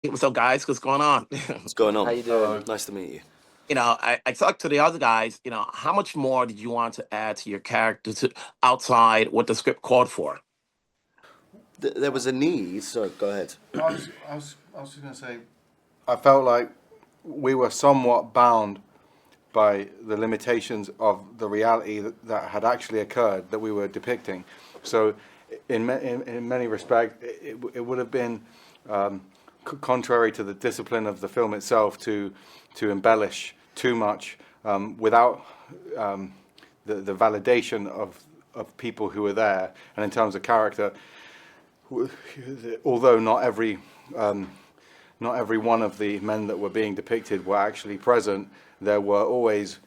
What's up, guys? What's going on? What's going on? How you doing? Nice to meet you. I talked to the other guys. How much more did you want to add to your character outside what the script called for? There was a need, so go ahead. I was just going to say, I felt like we were somewhat bound by the limitations of the reality that had actually occurred that we were depicting. So, in many respects, it would have been contrary to the discipline of the film itself to embellish too much without the validation of people who were there. And in terms of character, although not every one of the men that were being depicted were actually present, there were always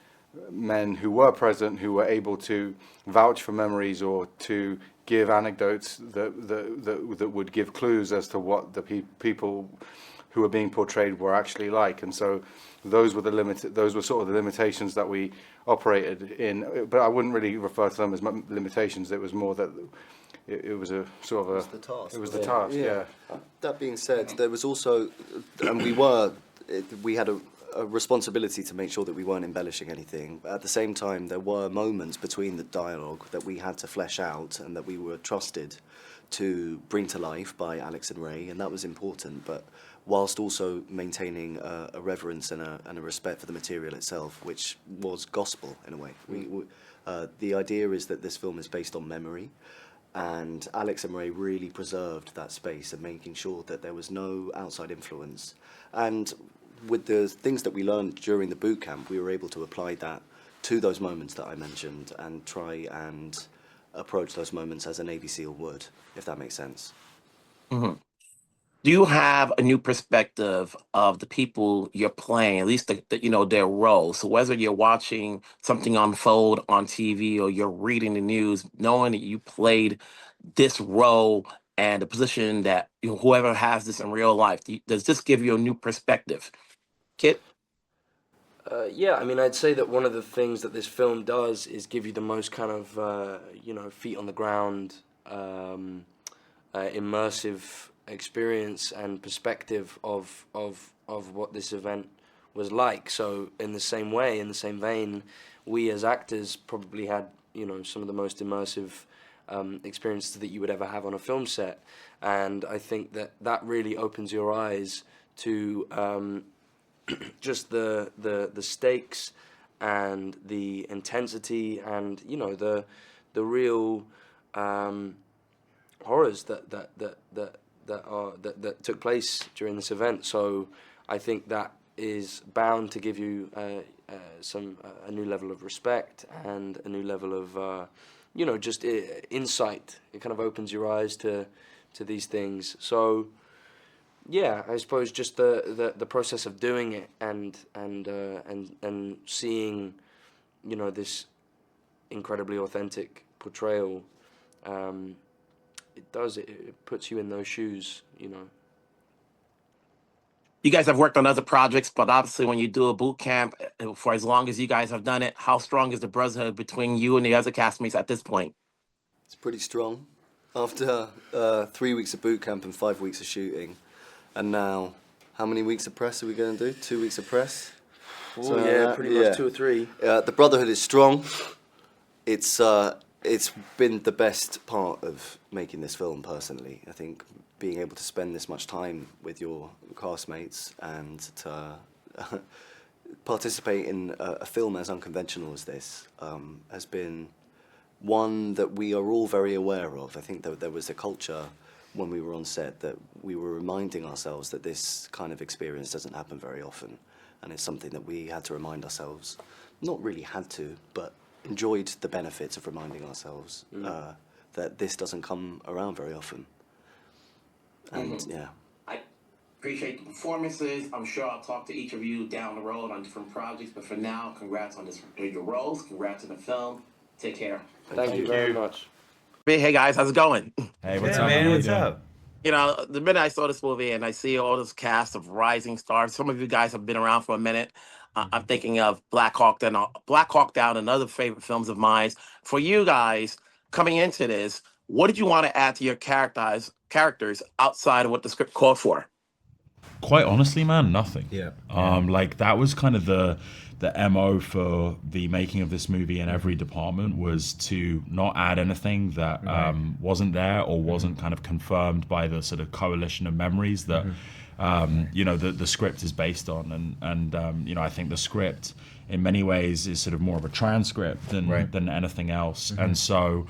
men who were present who were able to vouch for memories or to give anecdotes that would give clues as to what the people who were being portrayed were actually like. And so those were sort of the limitations that we operated in. But I wouldn't really refer to them as limitations. It was more that it was a sort of a... It was the task. It was the task, yeah. That being said, there was also, and we had a responsibility to make sure that we weren't embellishing anything. But at the same time, there were moments between the dialogue that we had to flesh out and that we were trusted to bring to life by Alex and Ray, and that was important. But whilst also maintaining a reverence and a respect for the material itself, which was gospel in a way. The idea is that this film is based on memory, and Alex and Ray really preserved that space and making sure that there was no outside influence. And with the things that we learned during the boot camp, we were able to apply that to those moments that I mentioned and try and approach those moments as a Navy SEAL would, if that makes sense. Mm-hmm. Do you have a new perspective of the people you're playing, at least their role? So whether you're watching something unfold on TV or you're reading the news, knowing that you played this role and the position that whoever has this in real life, does this give you a new perspective? Kit? Yeah, I mean, I'd say that one of the things that this film does is give you the most kind of, feet on the ground, immersive experience and perspective of what this event was like. So in the same way, in the same vein, we as actors probably had, some of the most immersive experiences that you would ever have on a film set. And I think that really opens your eyes to just the stakes and the intensity and the real horrors that took place during this event. So I think that is bound to give you a new level of respect and a new level of just insight. It kind of opens your eyes to these things. So yeah, I suppose just the process of doing it and seeing this incredibly authentic portrayal, it puts you in those shoes. You guys have worked on other projects, but obviously when you do a boot camp for as long as you guys have done it, how strong is the brotherhood between you and the other castmates at this point? It's pretty strong. After 3 weeks of boot camp and 5 weeks of shooting, and now, how many weeks of press are we going to do? 2 weeks of press? So yeah, pretty much 2 or 3. The brotherhood is strong. It's been the best part of making this film, personally. I think being able to spend this much time with your castmates and to participate in a film as unconventional as this has been one that we are all very aware of. I think that there was a culture when we were on set that we were reminding ourselves that this kind of experience doesn't happen very often, and it's something that we had to remind ourselves, not really had to, but enjoyed the benefits of reminding ourselves that this doesn't come around very often. And yeah. I appreciate the performances. I'm sure I'll talk to each of you down the road on different projects, but for now, congrats on your roles, congrats on the film. Take care. Thank you very much. Hey guys, how's it going? Hey, what's up, man? What's up? The minute I saw this movie and I see all this cast of rising stars, some of you guys have been around for a minute. I'm thinking of Black Hawk Down, and other favorite films of mine. For you guys coming into this, what did you want to add to your characters outside of what the script called for? quite honestly, man, nothing. Yeah. Like that was kind of the MO for the making of this movie in every department, was to not add anything that wasn't there or wasn't kind of confirmed by the sort of coalition of memories that you know, the script is based on. And you know, I think the script in many ways is sort of more of a transcript than anything else. And so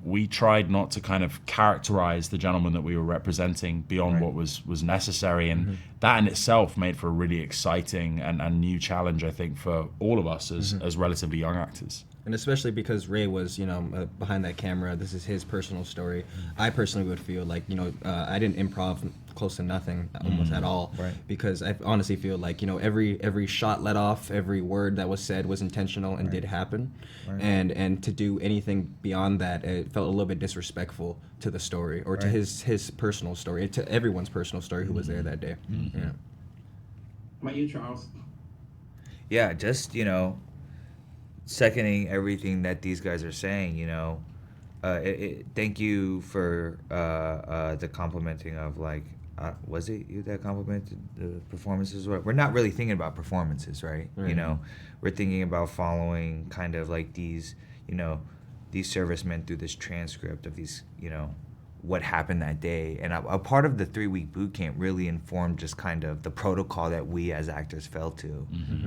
we tried not to kind of characterize the gentleman that we were representing beyond what was necessary, and that in itself made for a really exciting and new challenge, I think, for all of us as relatively young actors. And especially because Ray was, you know, behind that camera, this is his personal story. I personally would feel like, you know, I didn't improv close to nothing, almost at all, because I honestly feel like, you know, every shot let off, every word that was said was intentional and did happen, and to do anything beyond that, it felt a little bit disrespectful to the story, or to his personal story, to everyone's personal story who was there that day. Yeah. How about you, Charles? Yeah, just, you know, seconding everything that these guys are saying, you know, thank you for the complimenting of, like, was it you that complimented the performances? We're not really thinking about performances, right? You know, we're thinking about following kind of like these, you know, these servicemen through this transcript of these, you know, what happened that day. And a part of the 3-week boot camp really informed just kind of the protocol that we as actors fell to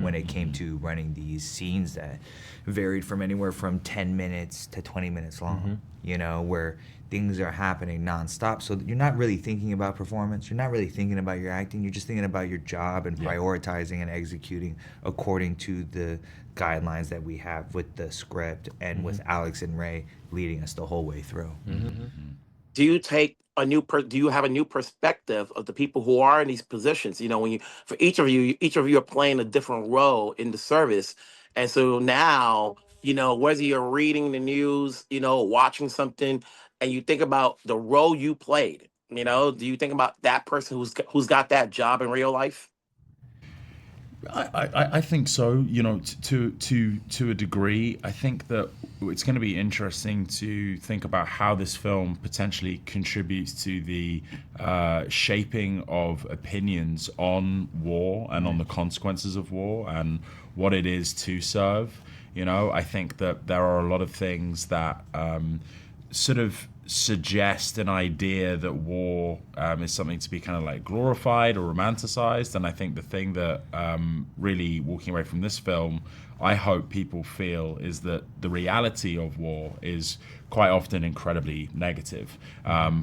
when it came to running these scenes that varied from anywhere from 10 minutes to 20 minutes long, you know, where things are happening nonstop. So you're not really thinking about performance. You're not really thinking about your acting. You're just thinking about your job and prioritizing and executing according to the guidelines that we have with the script and with Alex and Ray leading us the whole way through. Do you take a new do you have a new perspective of the people who are in these positions? You know, when you, for each of you are playing a different role in the service. And so now, you know, whether you're reading the news, you know, watching something, and you think about the role you played, you know, do you think about that person who's got that job in real life? I think so. You know, to a degree. I think that it's going to be interesting to think about how this film potentially contributes to the shaping of opinions on war and on the consequences of war and what it is to serve. You know, I think that there are a lot of things that sort of suggest an idea that war is something to be kind of like glorified or romanticized. And I think the thing that really walking away from this film, I hope people feel, is that the reality of war is quite often incredibly negative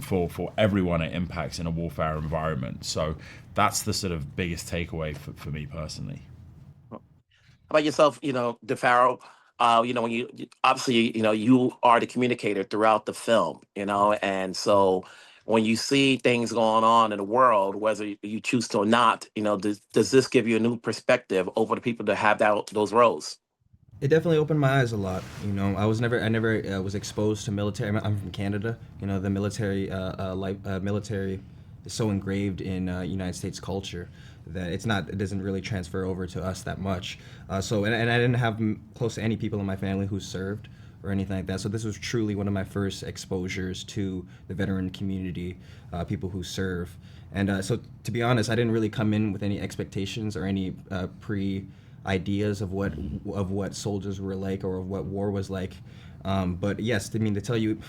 for everyone it impacts in a warfare environment. So that's the sort of biggest takeaway for me personally. How about yourself, you know, DeFaro? You know, when you obviously, you know, you are the communicator throughout the film, you know, and so when you see things going on in the world, whether you choose to or not, you know, does this give you a new perspective over the people that have those roles? It definitely opened my eyes a lot. You know, I never was exposed to military. I'm from Canada. You know, the military military is so engraved in United States culture that it doesn't really transfer over to us that much. So I didn't have close to any people in my family who served or anything like that. So this was truly one of my first exposures to the veteran community, people who serve. And so to be honest, I didn't really come in with any expectations or any ideas of what soldiers were like or of what war was like. But yes, I mean, to tell you,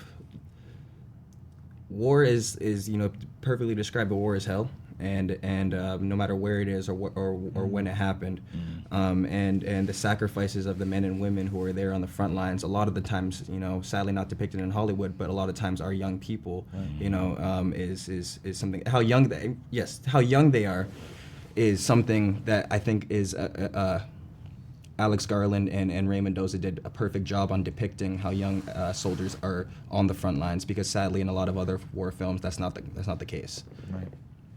war is you know, perfectly described. War is hell, and no matter where it is or when it happened, and the sacrifices of the men and women who are there on the front lines. A lot of the times, you know, sadly not depicted in Hollywood, but a lot of times our young people, you know, is something. How young they are is something that I think is Alex Garland and Ray Mendoza did a perfect job on depicting how young soldiers are on the front lines, because sadly in a lot of other war films that's not the case. Right.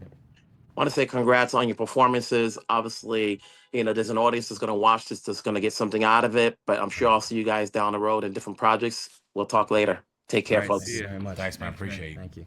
I want to say congrats on your performances. Obviously, you know, there's an audience that's going to watch this, that's going to get something out of it, but I'm sure I'll see you guys down the road in different projects. We'll talk later. Take care, All right, folks. see ya. Very much. Thanks, man. Appreciate you. Thank you.